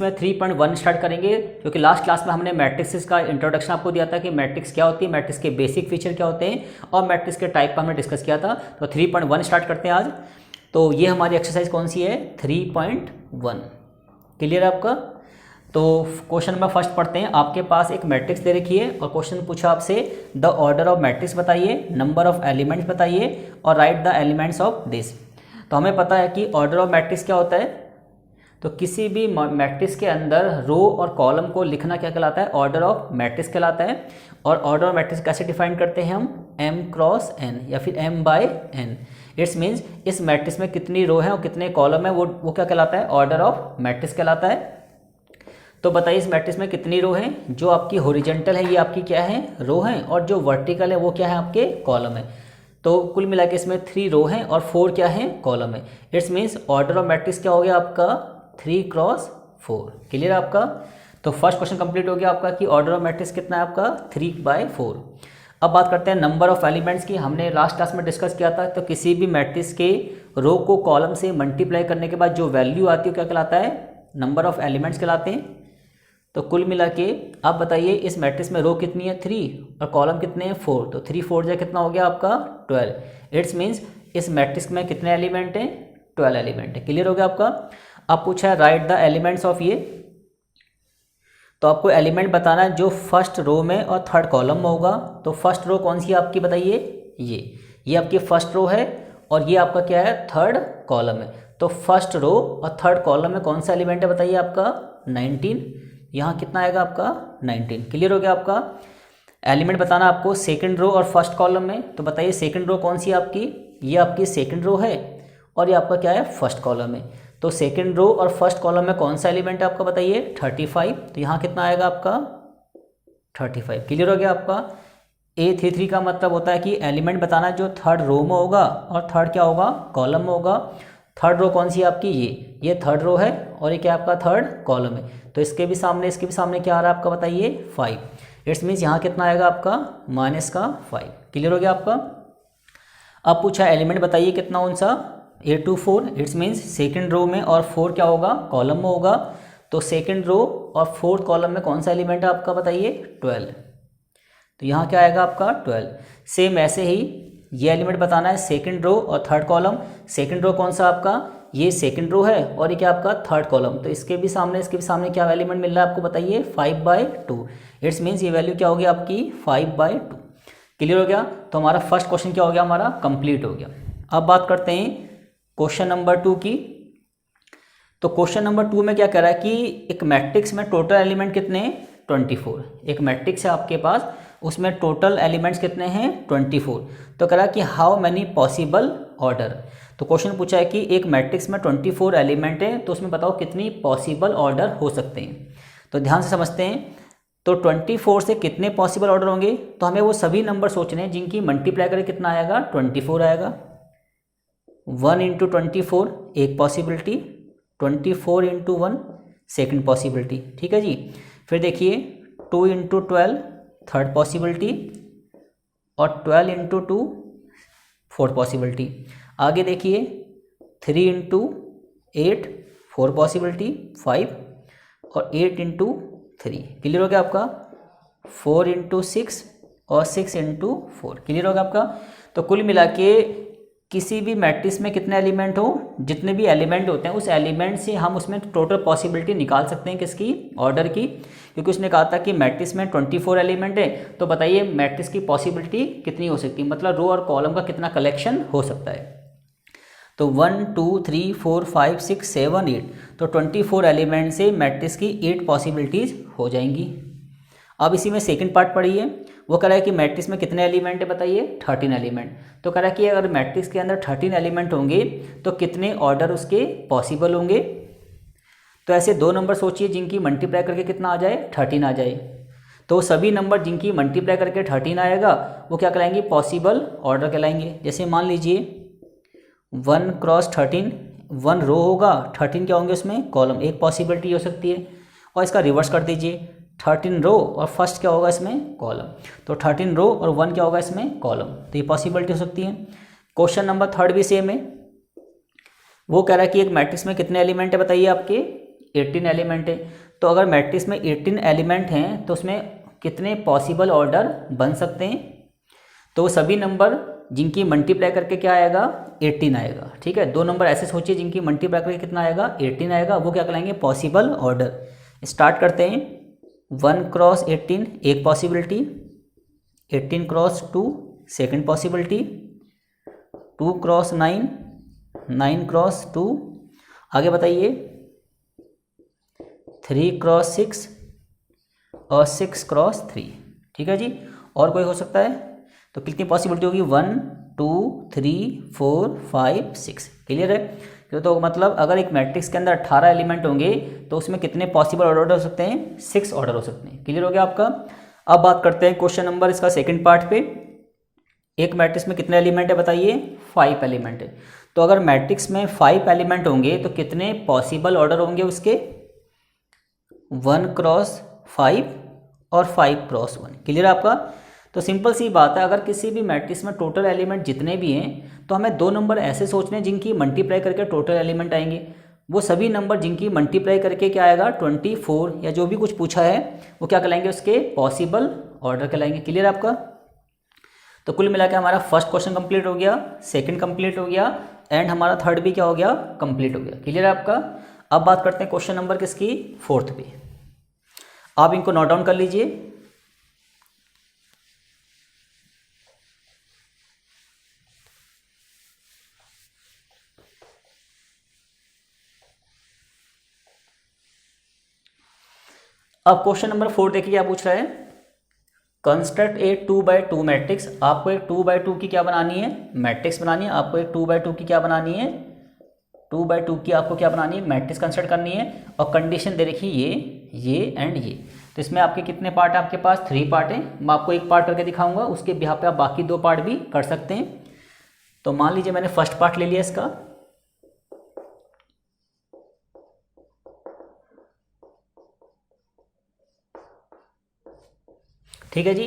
में 3.1 स्टार्ट करेंगे, क्योंकि लास्ट क्लास में हमने मैट्रिक्स का इंट्रोडक्शन आपको दिया था कि मैट्रिक्स क्या होती है, मैट्रिक्स के बेसिक फीचर क्या होते हैं और मैट्रिक्स के टाइप का हमने डिस्कस किया था। तो 3.1 स्टार्ट करते हैं आज। तो ये हमारी एक्सरसाइज कौन सी है, 3.1। क्लियर है आपका। तो क्वेश्चन नंबर फर्स्ट पढ़ते हैं। आपके पास एक मैट्रिक्स दे रखी है और क्वेश्चन पूछा आपसे द ऑर्डर ऑफ मैट्रिक्स बताइए, नंबर ऑफ एलिमेंट्स बताइए और right the elements of this. तो हमें पता है कि ऑर्डर ऑफ मैट्रिक्स क्या होता है। तो किसी भी मैट्रिक्स के अंदर रो और कॉलम को लिखना क्या कहलाता है, ऑर्डर ऑफ मैट्रिक्स कहलाता है। और ऑर्डर ऑफ मैट्रिक्स कैसे डिफाइन करते हैं हम, m क्रॉस n या फिर m/n। इट्स मीन्स इस मैट्रिक्स में कितनी रो है और कितने कॉलम है, वो क्या कहलाता है, ऑर्डर ऑफ मैट्रिक्स कहलाता है। तो बताइए इस मैट्रिक्स में कितनी रो हैं। जो आपकी हॉरिजॉन्टल है ये आपकी क्या है, रो है, और जो वर्टिकल है वो क्या है, आपके कॉलम है। तो कुल मिला के इसमें 3 रो हैं और 4 क्या है, कॉलम है। It's means order of matrix क्या हो गया आपका, 3x4। क्लियर है आपका। तो फर्स्ट क्वेश्चन कंप्लीट हो गया आपका कि ऑर्डर ऑफ मैट्रिक्स कितना है आपका, 3/4। अब बात करते हैं नंबर ऑफ एलिमेंट्स की। हमने लास्ट क्लास में डिस्कस किया था। तो किसी भी मैट्रिक्स के रो को कॉलम से मल्टीप्लाई करने के बाद जो वैल्यू आती है क्या कहलाता है, नंबर ऑफ एलिमेंट्स कहलाते हैं। तो कुल मिला के आप बताइए इस मैट्रिक्स में रो कितनी है, 3 और कॉलम कितने हैं, 4। तो 3 4 जा कितना हो गया आपका, 12। इट्स मीन्स इस मैट्रिक्स में कितने एलिमेंट हैं, 12 एलिमेंट है। क्लियर हो गया आपका। अब पूछा है राइट द एलिमेंट्स ऑफ ये। तो आपको एलिमेंट बताना है जो फर्स्ट रो में और थर्ड कॉलम में होगा। तो फर्स्ट रो कौन सी है आपकी बताइए, ये आपकी फर्स्ट रो है और ये आपका क्या है, थर्ड कॉलम है। तो फर्स्ट रो और थर्ड कॉलम में कौन सा एलिमेंट है बताइए आपका, 19। यहाँ कितना आएगा आपका, 19। क्लियर हो गया आपका। एलिमेंट बताना आपको सेकंड रो और फर्स्ट कॉलम में। तो बताइए सेकंड रो कौन सी है आपकी, ये आपकी सेकंड रो है और ये आपका क्या है, फर्स्ट कॉलम है। तो सेकंड रो और फर्स्ट कॉलम में कौन सा एलिमेंट है आपका बताइए, 35। तो यहाँ कितना आएगा आपका, 35। क्लियर हो गया आपका। A33 का मतलब होता है कि एलिमेंट बताना जो थर्ड रो में होगा और थर्ड क्या होगा, कॉलम में होगा। थर्ड रो कौन सी है आपकी, ये थर्ड रो है और ये क्या आपका थर्ड कॉलम है। तो इसके भी सामने क्या आ रहा है आपका बताइए, 5। इट्स मीन्स यहाँ कितना आएगा आपका, -5। क्लियर हो गया आपका। अब पूछा एलिमेंट बताइए कितना कौन सा, A24। It's means second row में और 4 क्या होगा, कॉलम में होगा। तो सेकंड रो और फोर्थ कॉलम में कौन सा एलिमेंट है आपका बताइए, 12। तो यहाँ क्या आएगा आपका, 12। सेम ऐसे ही ये एलिमेंट बताना है सेकंड रो और थर्ड कॉलम। सेकंड रो कौन सा आपका, ये सेकंड रो है और ये क्या आपका थर्ड कॉलम। तो इसके भी सामने क्या एलिमेंट मिल रहा है आपको बताइए, 5/2। इट्स मीन्स ये वैल्यू क्या होगी आपकी, 5/2। क्लियर हो गया। तो हमारा फर्स्ट क्वेश्चन क्या हो गया, हमारा कंप्लीट हो गया। अब बात करते हैं क्वेश्चन नंबर 2 की। तो क्वेश्चन नंबर 2 में क्या कह रहा है कि एक मैट्रिक्स में टोटल एलिमेंट कितने हैं, 24। एक मैट्रिक्स है आपके पास, उसमें टोटल एलिमेंट्स कितने हैं, 24। तो कह रहा है कि हाउ मैनी पॉसिबल ऑर्डर। तो क्वेश्चन पूछा है कि एक मैट्रिक्स में 24 एलिमेंट है, तो उसमें बताओ कितनी पॉसिबल ऑर्डर हो सकते हैं। तो ध्यान से समझते हैं। तो 24 से कितने पॉसिबल ऑर्डर होंगे। तो हमें वो सभी नंबर सोचने हैं जिनकी मल्टीप्लाई करके कितना आएगा, 24 आएगा। 1 × 24 एक पॉसिबिलिटी, 24 × 1 सेकंड पॉसिबिलिटी। ठीक है जी। फिर देखिए 2 × 12 थर्ड पॉसिबिलिटी और 12 × 2 फोर्थ पॉसिबिलिटी। आगे देखिए 3 × 8 4 पॉसिबिलिटी 5 और 8 × 3। क्लियर हो गया आपका। 4 × 6 और 6 × 4। क्लियर हो गया आपका। तो कुल मिला के किसी भी मैट्रिक्स में कितने एलिमेंट हो, जितने भी एलिमेंट होते हैं उस एलिमेंट से हम उसमें टोटल पॉसिबिलिटी निकाल सकते हैं, किसकी, ऑर्डर की। क्योंकि उसने कहा था कि मैट्रिक्स में 24 एलिमेंट है। तो बताइए मैट्रिक्स की पॉसिबिलिटी कितनी हो सकती है, मतलब रो और कॉलम का कितना कलेक्शन हो सकता है। तो 1 2 3 4 5 6 7 8। तो 24 एलिमेंट से मैट्रिक्स की 8 पॉसिबिलिटीज़ हो जाएंगी। अब इसी में सेकंड पार्ट पढ़िए। वो कह रहा है कि मैट्रिक्स में कितने एलिमेंट है बताइए, 13 एलिमेंट। तो कह रहा है कि अगर मैट्रिक्स के अंदर 13 एलिमेंट होंगे तो कितने ऑर्डर उसके पॉसिबल होंगे। तो ऐसे दो नंबर सोचिए जिनकी मल्टीप्लाई करके कितना आ जाए, 13 आ जाए। तो सभी नंबर जिनकी मल्टीप्लाई करके 13 आएगा वो क्या कहलाएंगे, पॉसिबल ऑर्डर कहलाएंगे। जैसे मान लीजिए 1 × 13 1 रो होगा, 13 क्या होंगे उसमें, कॉलम। एक पॉसिबिलिटी हो सकती है। और इसका रिवर्स कर दीजिए, 13 रो और फर्स्ट क्या होगा इसमें, कॉलम। तो 13 रो और 1 क्या होगा इसमें, कॉलम। तो ये पॉसिबिलिटी हो सकती है। क्वेश्चन नंबर 3 भी सेम है। वो कह रहा है कि एक मैट्रिक्स में कितने एलिमेंट है बताइए आपके, 18 एलिमेंट है। तो अगर मैट्रिक्स में 18 एलिमेंट हैं तो उसमें कितने पॉसिबल ऑर्डर बन सकते हैं? तो सभी नंबर जिनकी मल्टीप्लाई करके क्या आएगा, 18 आएगा। ठीक है, दो नंबर ऐसे सोचिए जिनकी मल्टीप्लाई करके कितना आएगा, 18 आएगा। वो क्या कहलाएंगे, पॉसिबल ऑर्डर। स्टार्ट करते हैं। 1 क्रॉस 18 एक possibility, 18 cross 2 second possibility, 2 cross 9 9 cross 2, आगे बताइए 3 क्रॉस 6 और 6 क्रॉस 3। ठीक है जी, और कोई हो सकता है? तो कितनी पॉसिबिलिटी होगी, 1 2 3 4 5 6। क्लियर है? तो मतलब अगर एक मैट्रिक्स के अंदर 18 एलिमेंट होंगे तो उसमें कितने पॉसिबल ऑर्डर हो सकते हैं, 6 ऑर्डर हो सकते हैं। क्लियर हो गया आपका? अब बात करते हैं क्वेश्चन नंबर इसका सेकंड पार्ट पे। एक मैट्रिक्स में कितने एलिमेंट है बताइए, 5 एलिमेंट है। तो अगर मैट्रिक्स में 5 एलिमेंट होंगे तो कितने पॉसिबल ऑर्डर होंगे उसके, 1 क्रॉस 5 और 5 क्रॉस 1। क्लियर है आपका? तो सिंपल सी बात है, अगर किसी भी मैट्रिक्स में टोटल एलिमेंट जितने भी हैं तो हमें दो नंबर ऐसे सोचने हैं जिनकी मल्टीप्लाई करके टोटल एलिमेंट आएंगे। वो सभी नंबर जिनकी मल्टीप्लाई करके क्या आएगा, 24 या जो भी कुछ पूछा है वो क्या कहलाएंगे, उसके पॉसिबल ऑर्डर कहलाएंगे। क्लियर है आपका? तो कुल मिला के हमारा फर्स्ट क्वेश्चन कंप्लीट हो गया, सेकंड कंप्लीट हो गया एंड हमारा थर्ड भी क्या हो गया, कंप्लीट हो गया। क्लियर है आपका? अब बात करते हैं क्वेश्चन नंबर किसकी, फोर्थ पे। आप इनको नोट डाउन कर लीजिए। अब क्वेश्चन नंबर 4 देखिए क्या पूछ रहा है, कंस्ट्रक्ट ए 2x2 मैट्रिक्स। आपको एक 2x2 की क्या बनानी है, मैट्रिक्स बनानी है। आपको एक 2x2 की क्या बनानी है, 2x2 की आपको क्या बनानी है, मैट्रिक्स कंस्ट्रक्ट करनी है। और कंडीशन दे रखी ये एंड ये। तो इसमें आपके कितने पार्ट है, आपके पास 3 पार्ट है। मैं आपको एक पार्ट करके दिखाऊंगा, उसके बिहाफ पे आप बाकी 2 पार्ट भी कर सकते हैं। तो मान लीजिए मैंने फर्स्ट पार्ट ले लिया इसका। ठीक है जी,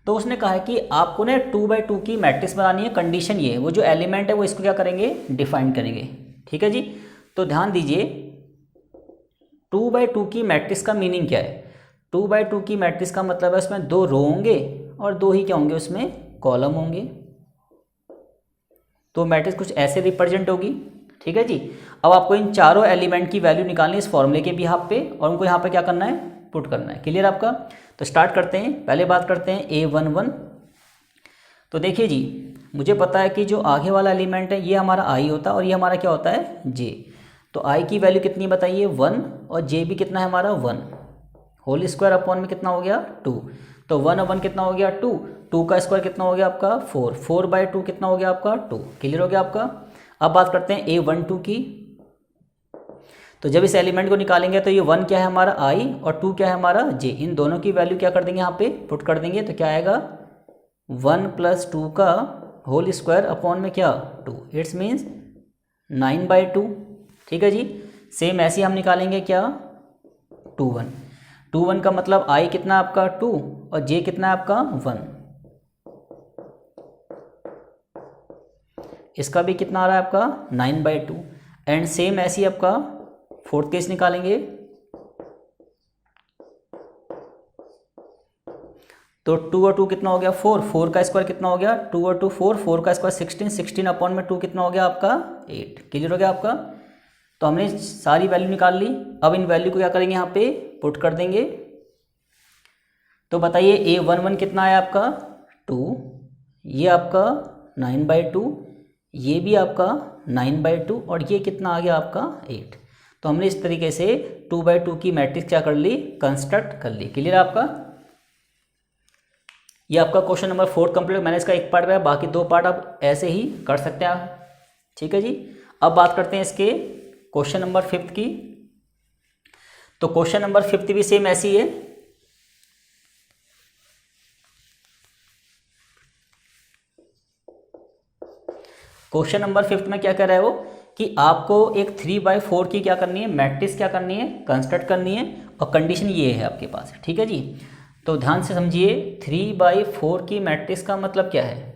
तो उसने कहा है कि आपको ना 2x2 की मैट्रिक्स बनानी है। कंडीशन ये है, वो जो एलिमेंट है वो इसको क्या करेंगे, डिफाइन करेंगे। ठीक है जी, तो ध्यान दीजिए 2x2 की मैट्रिक्स का मीनिंग क्या है। 2x2 की मैट्रिक्स का मतलब है उसमें 2 रो होंगे और 2 ही क्या होंगे, उसमें कॉलम होंगे। तो मैट्रिक्स कुछ ऐसे रिप्रेजेंट होगी। ठीक है जी, अब आपको इन चारों एलिमेंट की वैल्यू निकालनी है इस फॉर्मूले के बिहाफ पे और उनको यहाँ पे क्या करना है, पुट करना है। क्लियर आपका? तो स्टार्ट करते हैं। पहले बात करते हैं A11। तो देखिए जी, मुझे पता है कि जो आगे वाला एलिमेंट है ये हमारा I होता है और ये हमारा क्या होता है, J। तो I की वैल्यू कितनी बताइए, 1 और J भी कितना है हमारा, 1। होल स्क्वायर अपॉन में कितना हो गया, 2। तो 1 और 1 कितना हो गया, 2। 2 का स्क्वायर कितना हो गया आपका, 4। 4/2 कितना हो गया आपका, 2। क्लियर हो गया आपका? अब बात करते हैं A12 की। तो जब इस एलिमेंट को निकालेंगे तो ये 1 क्या है हमारा I और 2 क्या है हमारा J। इन दोनों की वैल्यू क्या कर देंगे, यहाँ पे पुट कर देंगे। तो क्या आएगा, 1 + 2 का होल स्क्वायर अपॉन में क्या, 2। It's means 9/2। ठीक है जी, सेम ऐसे हम निकालेंगे क्या, 2 1। 2 1 का मतलब I कितना आपका 2 और J कितना है आपका 1। इसका भी कितना आ रहा है आपका 9/2। एंड सेम ऐसे ही आपका फोर्थ केस निकालेंगे। तो 2 और 2 कितना हो गया, 4। 4 का स्क्वायर कितना हो गया, 2 और 2 4। 4 का स्क्वायर 16। 16 अपॉन में 2 कितना हो गया आपका 8। क्लियर हो गया आपका? तो हमने सारी वैल्यू निकाल ली। अब इन वैल्यू को क्या करेंगे, यहाँ पे पुट कर देंगे। तो बताइए A11 कितना है आपका 2, ये आपका 9/2, ये भी आपका 9/2 और ये कितना आ गया आपका 8। तो हमने इस तरीके से 2/2 की मैट्रिक्स क्या कर ली, कंस्ट्रक्ट कर ली। क्लियर आपका? ये आपका क्वेश्चन नंबर 4 कंप्लीट। मैंने इसका एक पार्ट कराया, बाकी 2 पार्ट आप ऐसे ही कर सकते हैं आप। ठीक है जी, अब बात करते हैं इसके क्वेश्चन नंबर 5 की। तो क्वेश्चन नंबर 5 भी सेम ऐसी है। क्वेश्चन नंबर 5 में क्या कह रहा है वो, कि आपको एक 3/4 की क्या करनी है, मैट्रिक्स क्या करनी है, कंस्ट्रक्ट करनी है। और कंडीशन ये है आपके पास। ठीक है जी, तो ध्यान से समझिए 3/4 की मैट्रिक्स का मतलब क्या है।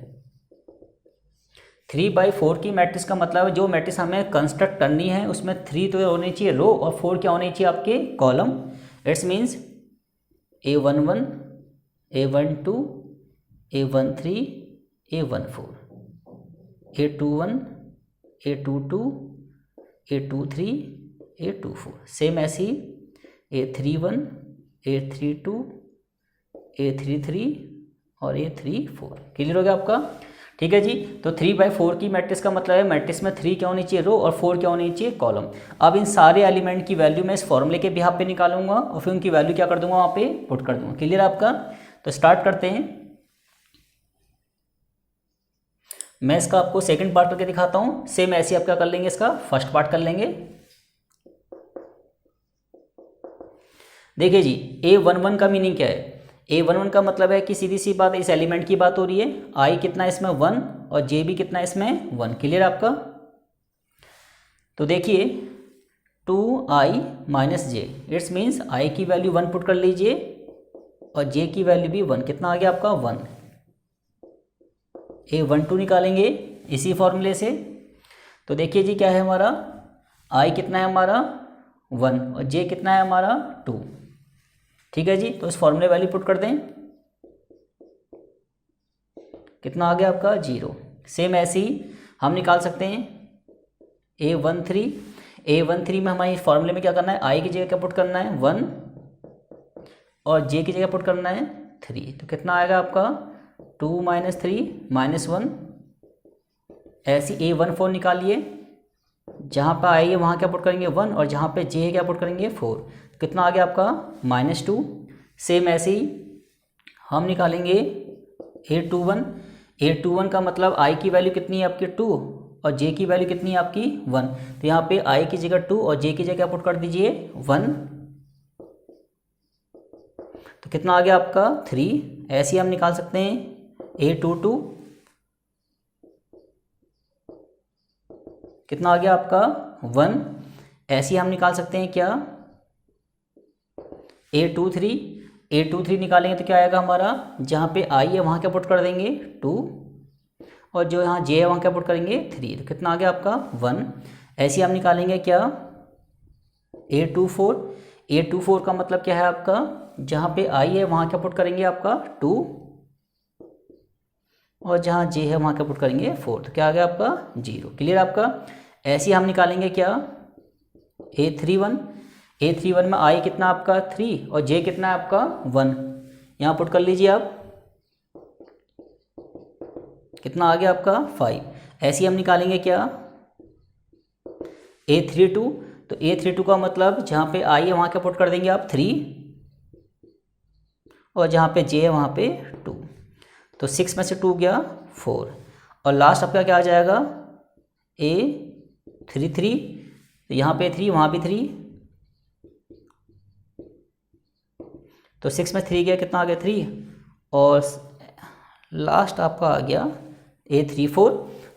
3/4 की मैट्रिक्स का मतलब है जो मैट्रिक्स हमें कंस्ट्रक्ट करनी है उसमें 3 तो होने चाहिए रो और 4 क्या होने चाहिए आपके column. It's means A11, A12, A13, A14, A21, A22, A23, A24, same ऐसे ही A31, A32, A33 और A34। क्लियर हो गया आपका? ठीक है जी। तो 3/4 की मैट्रिक्स का मतलब है मैट्रिक्स में 3 क्या होनी चाहिए रो और 4 क्या होनी चाहिए कॉलम। अब इन सारे एलिमेंट की वैल्यू मैं इस फॉर्मूले के बिहाफ पे निकालूंगा और फिर उनकी वैल्यू क्या कर दूंगा वहाँ पे पुट कर दूंगा। क्लियर आपका? तो स्टार्ट करते हैं। मैं इसका आपको सेकंड पार्ट करके दिखाता हूँ। सेम ऐसे आप क्या कर लेंगे, इसका फर्स्ट पार्ट कर लेंगे। देखिए जी, A11 का मीनिंग क्या है? A11 का मतलब है कि सीधी सी बात इस एलिमेंट की बात हो रही है। I कितना इसमें 1 और J भी कितना इसमें 1। क्लियर आपका? तो देखिए 2I - J, it's means I की वैल्यू 1 पुट कर लीजिए और J की वैल्यू भी 1। कितना आ गया आपका 1। A12 निकालेंगे इसी फॉर्मूले से। तो देखिए जी क्या है हमारा, I कितना है हमारा 1 और J कितना है हमारा 2। ठीक है जी। तो इस फॉर्मूले वैल्यू पुट कर दें, कितना आ गया आपका 0। सेम ऐसे ही हम निकाल सकते हैं A13 में हमारे फॉर्मूले में क्या करना है, I की जगह क्या पुट करना है 1 और J की जगह पुट करना है 3। तो कितना आएगा आपका 2 - 3 - 1। ऐसे A14 निकालिए, जहाँ पे I है वहाँ क्या पुट करेंगे 1 और जहाँ पे J है क्या पुट करेंगे 4। कितना आ गया आपका -2। सेम ऐसे ही हम निकालेंगे A21 का मतलब I की वैल्यू कितनी है आपकी 2 और J की वैल्यू कितनी है आपकी 1। तो यहाँ पे I की जगह 2 और J की जगह क्या पुट कर दीजिए 1। तो कितना आ गया आपका 3। ऐसे ही हम निकाल सकते हैं A22, कितना आ गया आपका 1। ऐसे ही हम निकाल सकते हैं क्या A23 निकालेंगे तो क्या आएगा हमारा, जहाँ पे I है वहाँ क्या पुट कर देंगे 2 और जो यहाँ J है वहाँ क्या पुट करेंगे 3। तो कितना आ गया आपका 1। ऐसे ही हम निकालेंगे क्या A24 का मतलब क्या है आपका, जहाँ पे I है वहाँ क्या पुट करेंगे आपका 2 और जहाँ J है वहाँ क्या पुट करेंगे 4। तो क्या आ गया आपका 0। क्लियर आपका? ऐसे ही हम निकालेंगे क्या A31 में I कितना आपका 3 और J कितना है आपका 1। यहाँ पुट कर लीजिए आप, कितना आ गया आपका 5। ऐसे ही हम निकालेंगे क्या A32, तो A32 का मतलब जहाँ पे I है वहाँ क्या पुट कर देंगे आप 3 और जहाँ पे J है वहाँ पे 2। तो 6 में से 2 गया 4 और लास्ट आपका क्या आ जाएगा A33, तो यहाँ पे 3 वहाँ भी 3, तो 6 में 3 गया, कितना आ गया 3 और लास्ट आपका आ गया A34।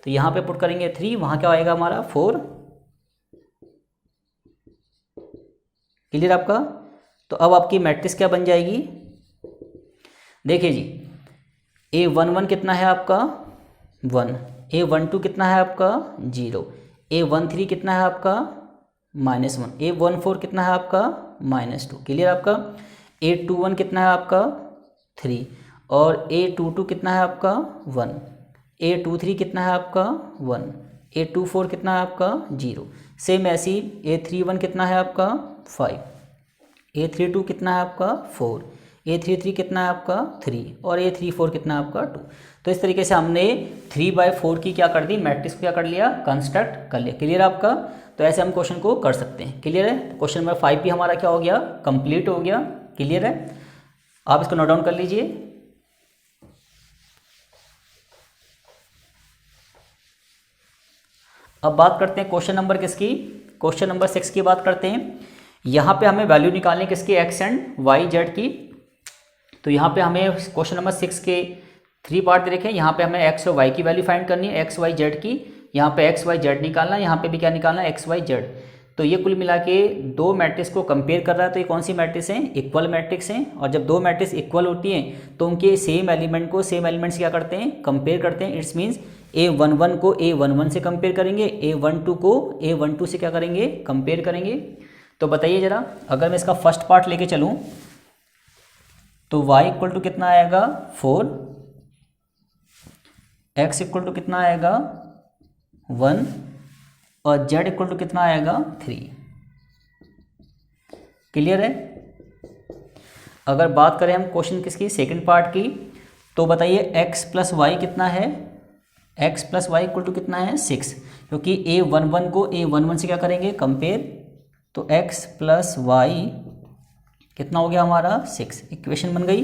तो यहाँ पे पुट करेंगे 3, वहाँ क्या आएगा हमारा 4। क्लियर आपका? तो अब आपकी मैट्रिक्स क्या बन जाएगी, देखिए जी A11 कितना है आपका 1, A12 कितना है आपका 0, A13 कितना है आपका -1, A14 कितना है आपका -2। क्लियर आपका? A21 कितना है आपका 3 और A22 कितना है आपका 1, A23 कितना है आपका 1, A24 कितना है आपका 0। सेम ऐसी A31 कितना है आपका 5, A32 कितना है आपका 4, A33 कितना है आपका 3 और A34 कितना है आपका 2। तो इस तरीके से हमने 3/4 की क्या कर दी मैट्रिक्स को क्या कर लिया कंस्ट्रक्ट कर लिया। क्लियर आपका? तो ऐसे हम क्वेश्चन को कर सकते हैं। क्लियर है? क्वेश्चन नंबर 5 भी हमारा क्या हो गया कंप्लीट हो गया। क्लियर है? आप इसको नोट डाउन कर लीजिए। अब बात करते हैं क्वेश्चन नंबर किसकी, क्वेश्चन नंबर 6 की बात करते हैं। यहाँ पे हमें वैल्यू निकालनी है किसकी एक्स एंड वाई जेड की। तो यहाँ पे हमें क्वेश्चन नंबर 6 के 3 पार्ट दे रखे हैं। यहाँ पे हमें एक्स और वाई की वैल्यू फाइंड करनी है, एक्स वाई जेड की। यहाँ पे एक्स वाई जेड निकालना है, यहाँ पे भी क्या निकालना है एक्स वाई जेड। तो ये कुल मिला के दो मैट्रिक्स को कंपेयर कर रहा है। तो ये कौन सी मैट्रिक्स हैं, इक्वल मैट्रिक्स हैं। और जब दो मैट्रिक्स इक्वल होती हैं तो उनके सेम एलिमेंट को सेम एलिमेंट्स क्या करते हैं कंपेयर करते हैं। इट्स मीन्स A11 को A11 से कंपेयर करेंगे, A12 को A12 से क्या करेंगे, कंपेयर करेंगे। तो बताइए ज़रा, अगर मैं इसका फर्स्ट पार्ट लेके चलूँ तो y इक्वल टू कितना आएगा 4, x इक्वल टू कितना आएगा 1 और z इक्वल टू कितना आएगा 3। क्लियर है। अगर बात करें हम क्वेश्चन किसकी, सेकंड पार्ट की, तो बताइए x प्लस वाई कितना है, x plus y equal to कितना है 6, क्योंकि A11 को A11 से क्या करेंगे, कंपेयर। तो x प्लस वाई कितना हो गया हमारा 6, इक्वेशन बन गई।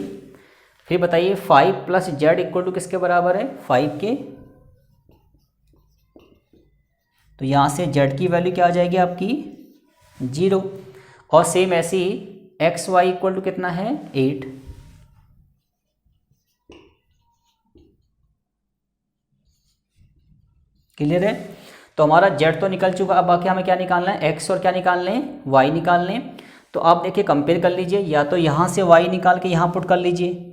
फिर बताइए 5 प्लस जेड इक्वल टू किसके बराबर है, 5 के। तो यहाँ से z की वैल्यू क्या आ जाएगी आपकी 0। और सेम ऐसे ही एक्स वाई इक्वल टू कितना है 8। क्लियर है। तो हमारा z तो निकल चुका, अब बाकी हमें क्या निकालना है, x और क्या निकालना है, y निकालने हैं। तो आप देखिए कंपेयर कर लीजिए, या तो यहाँ से y निकाल के यहाँ पुट कर लीजिए,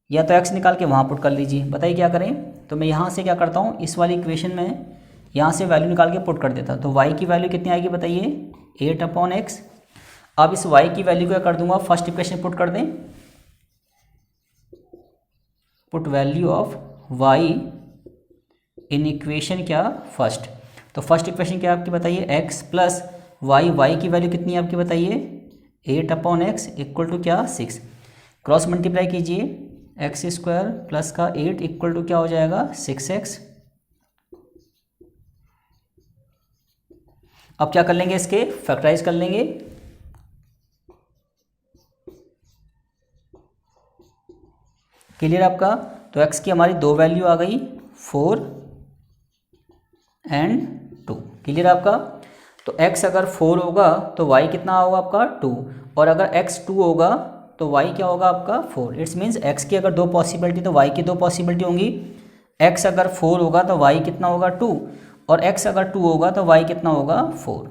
या तो x निकाल के वहाँ पुट कर लीजिए। बताइए क्या करें। तो मैं यहाँ से क्या करता हूँ, इस वाली इक्वेशन में यहाँ से वैल्यू निकाल के पुट कर देता। तो y की वैल्यू कितनी आएगी बताइए 8/x। अब इस y की वैल्यू क्या कर दूंगा, फर्स्ट इक्वेशन पुट कर दें, put value of y in equation क्या फर्स्ट। तो फर्स्ट इक्वेशन क्या आपकी बताइए, x प्लस वाई, वाई की वैल्यू कितनी है आपकी बताइए 8/x इक्वल टू क्या 6। क्रॉस मल्टीप्लाई कीजिए, एक्स स्क्वायर प्लस का 8 इक्वल टू क्या हो जाएगा 6x। अब क्या कर लेंगे, इसके फैक्टराइज कर लेंगे। क्लियर आपका। तो x की हमारी दो वैल्यू आ गई 4 एंड 2। क्लियर आपका। तो x अगर 4 होगा तो y कितना होगा आपका 2, और अगर x 2 होगा तो y क्या होगा आपका 4। इट्स मीन्स x की अगर दो पॉसिबिलिटी तो y की दो पॉसिबिलिटी होंगी। x अगर 4 होगा तो y कितना होगा 2, और x अगर 2 होगा तो y कितना होगा 4।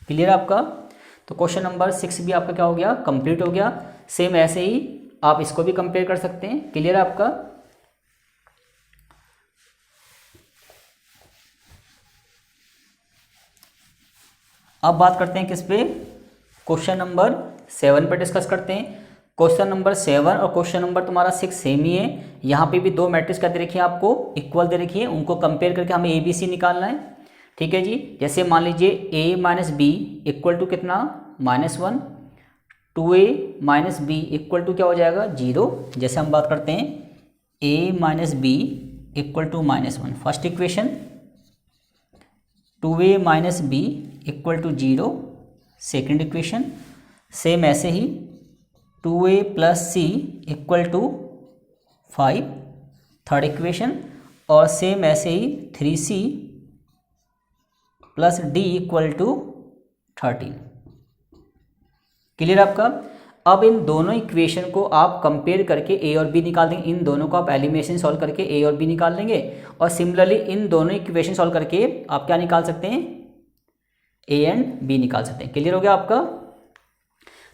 क्लियर आपका। तो क्वेश्चन नंबर 6 भी आपका क्या हो गया, कंप्लीट हो गया। सेम ऐसे ही आप इसको भी कंपेयर कर सकते हैं। क्लियर आपका। अब बात करते हैं किस पे, क्वेश्चन नंबर 7 पे डिस्कस करते हैं। क्वेश्चन नंबर 7 और क्वेश्चन नंबर तुम्हारा 6 सेम ही है। यहाँ पे भी दो मैट्रिक्स क्या दे रखी है आपको, इक्वल दे रखी है, उनको कंपेयर करके हमें ए बी सी निकालना है। ठीक है जी। जैसे मान लीजिए a minus b equal to कितना -1, 2a minus b equal to क्या हो जाएगा 0। जैसे हम बात करते हैं a minus b equal to -1, first equation, 2a minus b equal to 0, second equation. Same ऐसे ही 2a plus c equal to 5, third equation. और सेम ऐसे ही 3c plus d equal to 13। Clear आपका। अब इन दोनों इक्वेशन को आप कंपेयर करके ए और बी निकाल देंगे। इन दोनों को आप एलिमिनेशन सॉल्व करके ए और बी निकाल देंगे, और सिमिलरली इन दोनों इक्वेशन सॉल्व करके आप क्या निकाल सकते हैं, ए एंड बी निकाल सकते हैं। क्लियर हो गया आपका।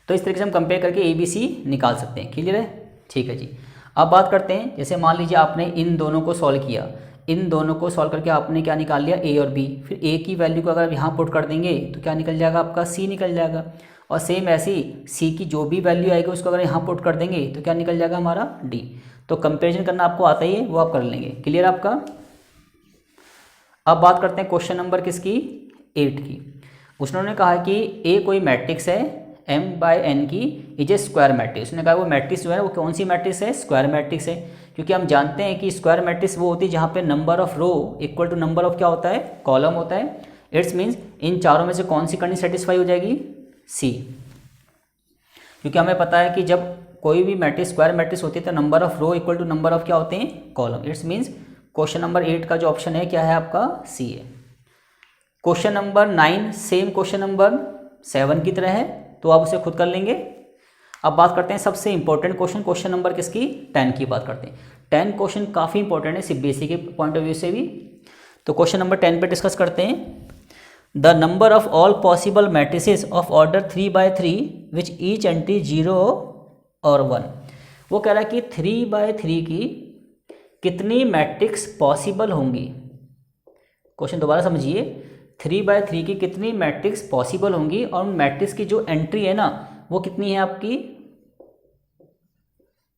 तो इस तरीके से हम कंपेयर करके ए बी सी निकाल सकते हैं। क्लियर है, ठीक है जी। अब बात करते हैं, जैसे मान लीजिए आपने इन दोनों को सॉल्व किया, इन दोनों को सॉल्व करके आपने क्या निकाल लिया ए और बी। फिर ए की वैल्यू को अगर यहाँ पुट कर देंगे तो क्या निकल जाएगा आपका सी निकल जाएगा, और सेम ऐसे ही सी की जो भी वैल्यू आएगी उसको अगर यहाँ पुट कर देंगे तो क्या निकल जाएगा हमारा डी। तो कंपेरिजन करना आपको आता ही है, वो आप कर लेंगे। क्लियर आपका। अब बात करते हैं क्वेश्चन नंबर किसकी 8 की। उसने कहा कि ए कोई मैट्रिक्स है m/n की, इज ए स्क्वायर मैट्रिक्स। उसने कहा वो मैट्रिक्स जो है वो कौन सी मैट्रिक्स है, स्क्वायर मैट्रिक्स है। क्योंकि हम जानते हैं कि स्क्वायर मैट्रिक्स वो होती है जहाँ पे number of row equal to number of क्या होता है, कॉलम होता है। इट्स मीन्स इन चारों में से कौन सी कंडीशन सेटिस्फाई हो जाएगी, सी। क्योंकि हमें पता है कि जब कोई भी मैट्रिक्स स्क्वायर मैट्रिक्स होती है तो number of row equal to number of क्या होते हैं, column. It's means question number 8 का जो ऑप्शन है क्या है आपका, सी है। Question number 9 same question number 7 की तरह है, तो आप उसे खुद कर लेंगे। अब बात करते हैं सबसे इंपॉर्टेंट क्वेश्चन, क्वेश्चन नंबर किसकी 10 की बात करते हैं। 10 क्वेश्चन काफ़ी इंपॉर्टेंट है सीबीएसई के पॉइंट ऑफ व्यू से भी। तो क्वेश्चन नंबर 10 पे डिस्कस करते हैं। The number of all possible matrices of order 3/3 which each entry 0 और 1। वो कह रहा है कि 3/3 की कितनी मैट्रिक्स पॉसिबल होंगी। क्वेश्चन दोबारा समझिए, 3/3 की कितनी मैट्रिक्स पॉसिबल होंगी और मैट्रिक्स की जो एंट्री है ना वो कितनी है आपकी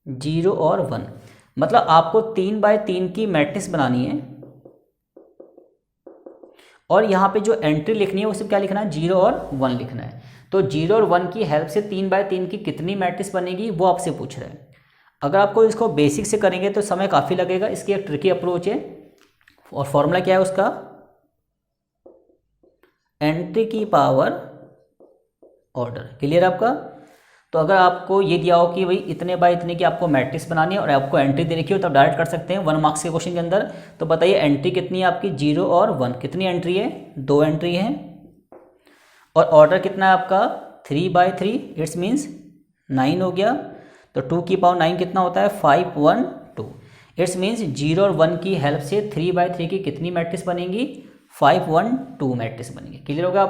0 और 1। मतलब आपको 3/3 की मैट्रिक्स बनानी है और यहाँ पे जो एंट्री लिखनी है वो सिर्फ क्या लिखना है 0 और 1 लिखना है। तो 0 और 1 की हेल्प से 3/3 की कितनी मैट्रिक्स बनेगी वो आपसे पूछ रहा है। अगर आपको इसको बेसिक से करेंगे तो समय काफ़ी लगेगा, इसकी एक ट्रिकी अप्रोच है और फॉर्मूला क्या है उसका, एंट्री की पावर ऑर्डर। क्लियर आपका। तो अगर आपको ये दिया हो कि भाई इतने बाय इतने की आपको मैट्रिक्स बनानी है और आपको एंट्री दे रखी हो तो डायरेक्ट कर सकते हैं 1 मार्क्स के क्वेश्चन के अंदर। तो बताइए एंट्री कितनी है आपकी 0 और 1, कितनी एंट्री है 2 एंट्री है और ऑर्डर कितना है आपका 3/3, इट्स मीन्स 9 हो गया। तो 2 की पावर 9 कितना होता है 512, इट्स मीन्स 0 और 1 की हेल्प से 3/3 की कितनी मैट्रिक्स बनेंगी 512 मैट्रिक्स बनेंगी। क्लियर होगा।